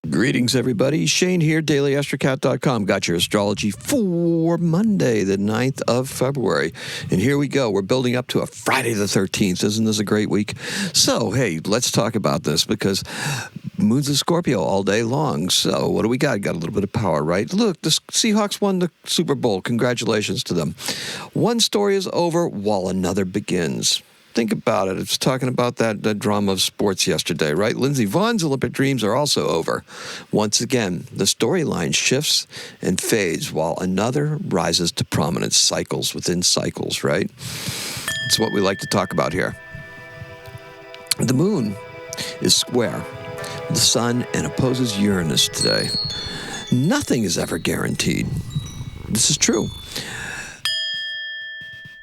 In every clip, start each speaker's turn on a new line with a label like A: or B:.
A: Greetings, everybody. Shane here, daily-astrocat.com. Got your astrology for Monday, the 9th of February. And here we go. We're building up to a Friday the 13th. Isn't this a great week? So, hey, let's talk about this because moon's in Scorpio all day long. So what do we got? Got a little bit of power, right? Look, the Seahawks won the Super Bowl. Congratulations to them. One story is over while another begins. Think about it. It's talking about that drama of sports yesterday, right? Lindsey Vohn's Olympic dreams are also over. Once again, the storyline shifts and fades while another rises to prominence, cycles within cycles, right? It's what we like to talk about here. The moon is square the sun and opposes Uranus today. Nothing is ever guaranteed. This is true.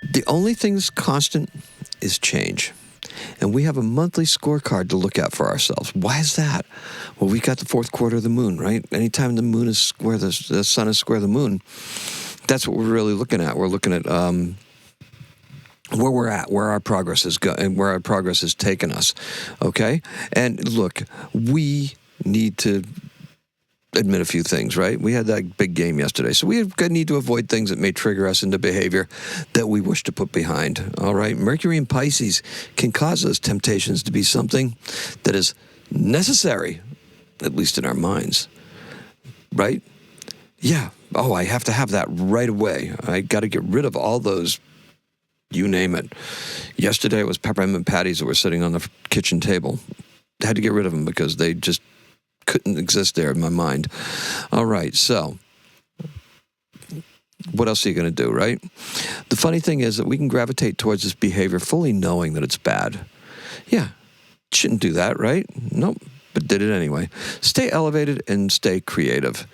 A: The only thing that's constant is change. And we have a monthly scorecard to look at for ourselves. Why is that? Well, we got the fourth quarter of the moon, right? Anytime the moon is square, the sun is square the moon, that's what we're really looking at. We're looking at where we're at, where our progress is and where our progress has taken us. Okay? And look, we need to admit a few things, right? We had that big game yesterday. So we need to avoid things that may trigger us into behavior that we wish to put behind. All right? Mercury in Pisces can cause those temptations to be something that is necessary, at least in our minds. Right? Yeah. Oh, I have to have that right away. I got to get rid of all those, you name it. Yesterday it was peppermint patties that were sitting on the kitchen table. I had to get rid of them because they just couldn't exist there in my mind. All right, so what else are you going to do, right? The funny thing is that we can gravitate towards this behavior fully knowing that it's bad. Yeah, shouldn't do that, right? Nope, but did it anyway. Stay elevated and stay creative.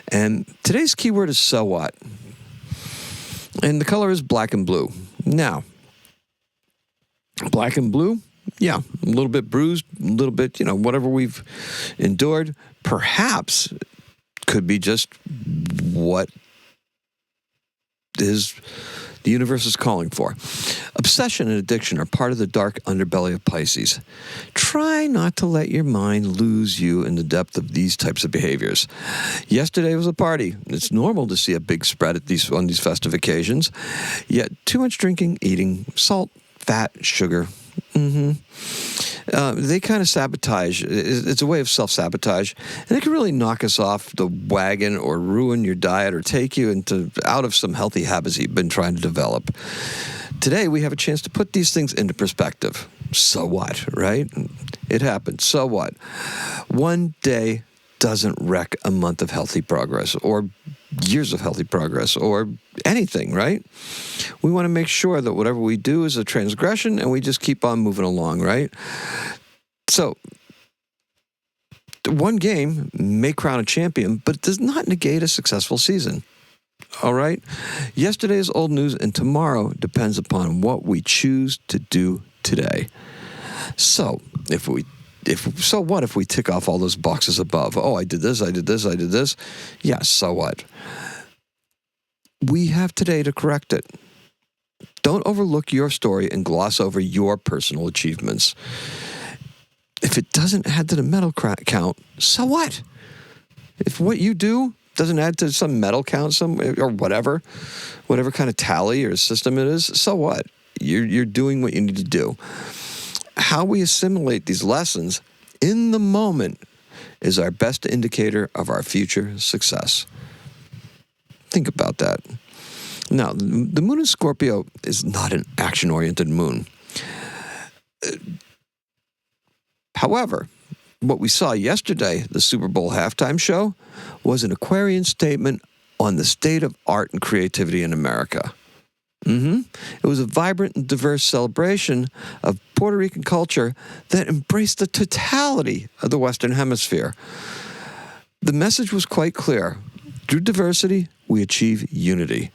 A: And today's keyword is so what? And the color is black and blue. Now, black and blue, yeah, a little bit bruised, a little bit, whatever we've endured, perhaps could be just what the universe is calling for. Obsession and addiction are part of the dark underbelly of Pisces. Try not to let your mind lose you in the depth of these types of behaviors. Yesterday was a party. It's normal to see a big spread on these festive occasions, yet too much drinking, eating, salt, fat, sugar, they kind of sabotage. It's a way of self-sabotage, and it can really knock us off the wagon or ruin your diet or take you out of some healthy habits you've been trying to develop. Today, we have a chance to put these things into perspective. So what, right? It happened. So what? One day doesn't wreck a month of healthy progress or years of healthy progress or anything, right? We want to make sure that whatever we do is a transgression and we just keep on moving along, right? So, one game may crown a champion, but it does not negate a successful season. All right? Yesterday is old news, and tomorrow depends upon what we choose to do today. So, so what if we tick off all those boxes above? Oh, I did this, I did this, I did this. Yeah, so what? We have today to correct it. Don't overlook your story and gloss over your personal achievements. If it doesn't add to the medal count, so what? If what you do doesn't add to some medal count, or whatever kind of tally or system it is, so what? You're doing what you need to do. How we assimilate these lessons in the moment is our best indicator of our future success. Think about that. Now, the moon in Scorpio is not an action-oriented moon. However, what we saw yesterday, the Super Bowl halftime show, was an Aquarian statement on the state of art and creativity in America. It was a vibrant and diverse celebration of Puerto Rican culture that embraced the totality of the Western Hemisphere. The message was quite clear. Through diversity, we achieve unity.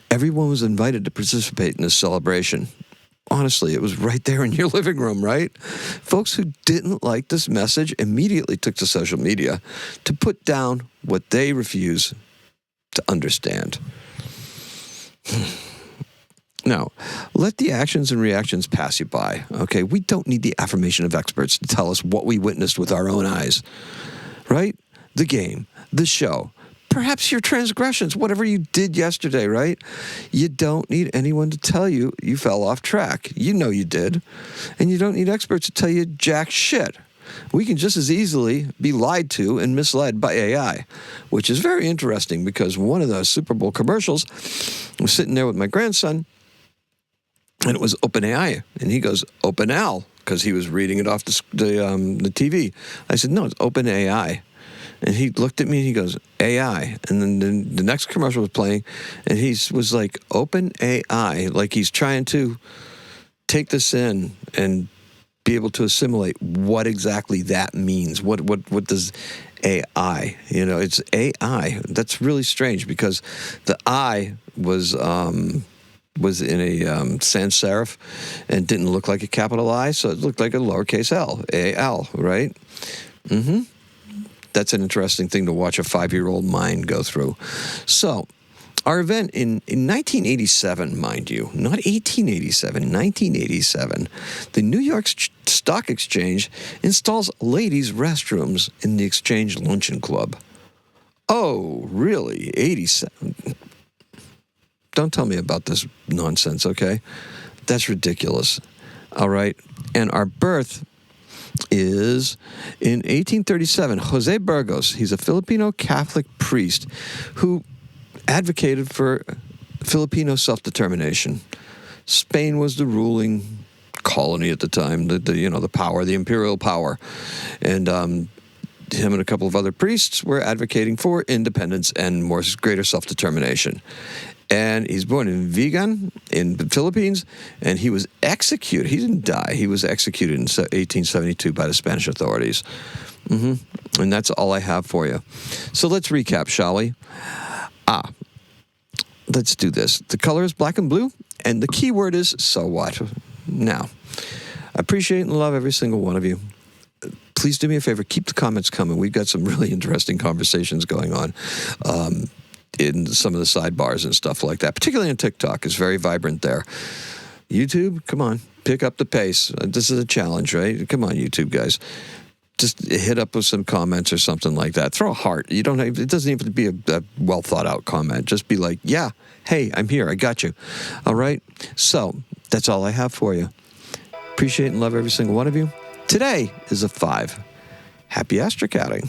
A: Everyone was invited to participate in this celebration. Honestly, it was right there in your living room, right? Folks who didn't like this message immediately took to social media to put down what they refuse to understand. Now, let the actions and reactions pass you by, okay? We don't need the affirmation of experts to tell us what we witnessed with our own eyes, right? the game, the show, perhaps your transgressions, whatever you did yesterday, right? You don't need anyone to tell you you fell off track. You know you did. And you don't need experts to tell you jack shit. We can just as easily be lied to and misled by AI, which is very interesting because one of those Super Bowl commercials, I was sitting there with my grandson, and it was OpenAI. And he goes, OpenAL, because he was reading it off the TV. I said, no, it's OpenAI. And he looked at me and he goes, AI. And then the next commercial was playing, and he was like, Open AI, like he's trying to take this in and be able to assimilate what exactly that means. What does AI? You know, it's AI. That's really strange because the I was in a sans serif and didn't look like a capital I, so it looked like a lowercase l, A-L, right? Mm-hmm. That's an interesting thing to watch a 5-year-old mind go through. So, our event in 1987, mind you, not 1887, 1987, the New York Stock Exchange installs ladies' restrooms in the Exchange Luncheon Club. Oh, really? 87? Don't tell me about this nonsense, okay? That's ridiculous. All right. And our birth is in 1837. Jose Burgos, he's a Filipino Catholic priest who advocated for Filipino self-determination. Spain was the ruling colony at the time, the power, the imperial power. And him and a couple of other priests were advocating for independence and greater self-determination. And he's born in Vigan in the Philippines, and he was executed. He didn't die. He was executed in 1872 by the Spanish authorities. Mm-hmm. And that's all I have for you. So let's recap, shall we? Let's do this. The color is black and blue, and the key word is so what. Now, I appreciate and love every single one of you. Please do me a favor. Keep the comments coming. We've got some really interesting conversations going on. In some of the sidebars and stuff like that, particularly on TikTok. It's very vibrant there. YouTube, come on, pick up the pace. This is a challenge, right? Come on, YouTube guys. Just hit up with some comments or something like that. Throw a heart. It doesn't even be a well thought out comment. Just be like, yeah, hey, I'm here. I got you. All right. So that's all I have for you. Appreciate and love every single one of you. Today is a 5. Happy astrocatting.